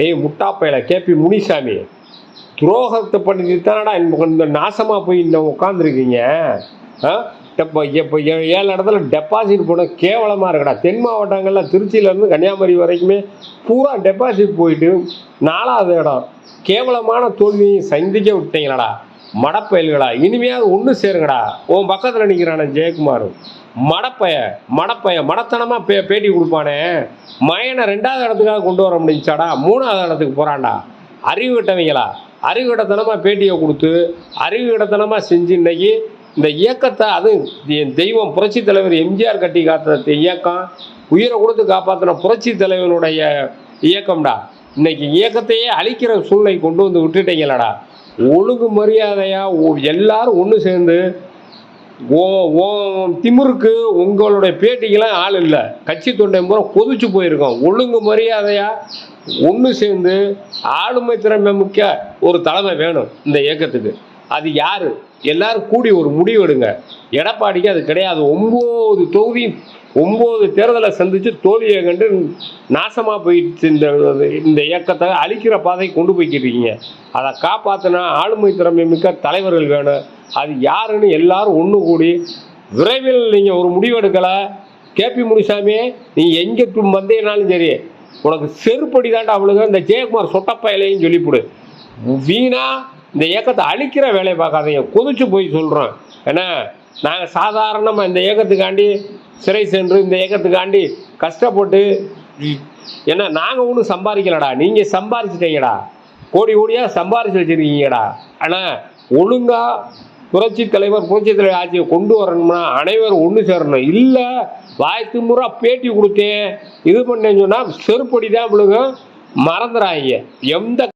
டேய் முட்டாப்பையில கேபி முனிசாமி, துரோகத்தை பண்ணிட்டு தானடா இந்த நாசமாக போய் இந்த உட்காந்துருக்கீங்க. இப்போ 7 இடத்துல டெபாசிட் போட கேவலமாக இருக்குடா. தென் மாவட்டங்களில் திருச்சியிலேருந்து கன்னியாகுமரி வரைக்குமே பூரா டெபாசிட் போயிட்டு 4வது இடம். கேவலமான தோல்வியை சந்திக்க விட்டீங்களடா மடப்பயல்களா. இனிமையாவது ஒன்று சேருங்கடா. உன் பக்கத்தில் நிற்கிறான ஜெயக்குமார் மடத்தனமாக பேட்டி கொடுப்பானே. மயனை 2வது இடத்துக்காக கொண்டு வர முடிஞ்சாடா, 3வது இடத்துக்கு போகிறான்டா. அறிவு கட்டவங்களா, அறிவு கட்டத்தனமாக பேட்டியை கொடுத்து அறிவு கட்டத்தனமாக செஞ்சு இன்னைக்கு இந்த இயக்கத்தை, அது தெய்வம் புரட்சி தலைவர் எம்ஜிஆர் கட்டி காத்த இயக்கம், உயிரை கொடுத்து காப்பாற்றின புரட்சி தலைவனுடைய இயக்கம்டா. இன்னைக்கு இயக்கத்தையே அழிக்கிற சூழ்நிலை கொண்டு வந்து விட்டுட்டீங்களடா. ஒழுங்கு மரியாதையா எல்லாரும் ஒன்று சேர்ந்து, திமுருக்கு உங்களுடைய பேட்டிக்கெல்லாம் ஆள் இல்லை, கட்சி தொண்டை முறை கொதிச்சு போயிருக்கோம். ஒழுங்கு மரியாதையா ஒன்று சேர்ந்து ஆளுமை திறமை மிக்க ஒரு தலைமை வேணும் இந்த இயக்கத்துக்கு. அது யாரு? எல்லாரும் கூடி ஒரு முடிவு எடுங்க. எடப்பாடிக்கு அது கிடையாது. 9 தொகுதி 9 தேர்தலை சந்திச்சு தோல்வியை கண்டு நாசமாக போயிடுச்சு. இந்த இயக்கத்தை அழிக்கிற பாதை கொண்டு போய்க்கிட்டு இருக்கீங்க. அதை காப்பாற்றினா ஆளுமை திறமை மிக்க தலைவர்கள் வேணும். அது யாருன்னு எல்லாரும் ஒன்று கூடி விரைவில் நீங்கள் ஒரு முடிவு எடுக்கலை. கேபி முனிசாமி, நீ எங்கே வந்தேனாலும் சரி, உனக்கு செருப்படி தாண்டா அவளுங்க. இந்த ஜெயக்குமார் சொட்டப்பயலையும் சொல்லிவிடு. வீணா இந்த இயக்கத்தை அழிக்கிற வேலையை பார்க்காதீங்க. கொதிச்சு போய் சொல்கிறோம். ஏன்னா நாங்கள் சாதாரணமாக இந்த இயக்கத்துக்காண்டி சிறை சென்று இந்த இயக்கத்துக்காண்டி கஷ்டப்பட்டு, ஏன்னா நாங்கள் ஒன்றும் சம்பாதிக்கலடா, நீங்கள் சம்பாதிச்சிட்டீங்கடா. கோடியாக சம்பாதிச்சு வச்சுருக்கீங்கடா. ஆனால் ஒழுங்காக புரட்சி தலைவர் ஆட்சியை கொண்டு வரணும்னா அனைவரும் ஒன்று சேரணும். இல்லை வாய்த்து முறை பேட்டி கொடுத்தேன் இது பண்ணேன்னு சொன்னால் செருப்படி தான் விழுங்க. மறந்துடாங்க. எந்த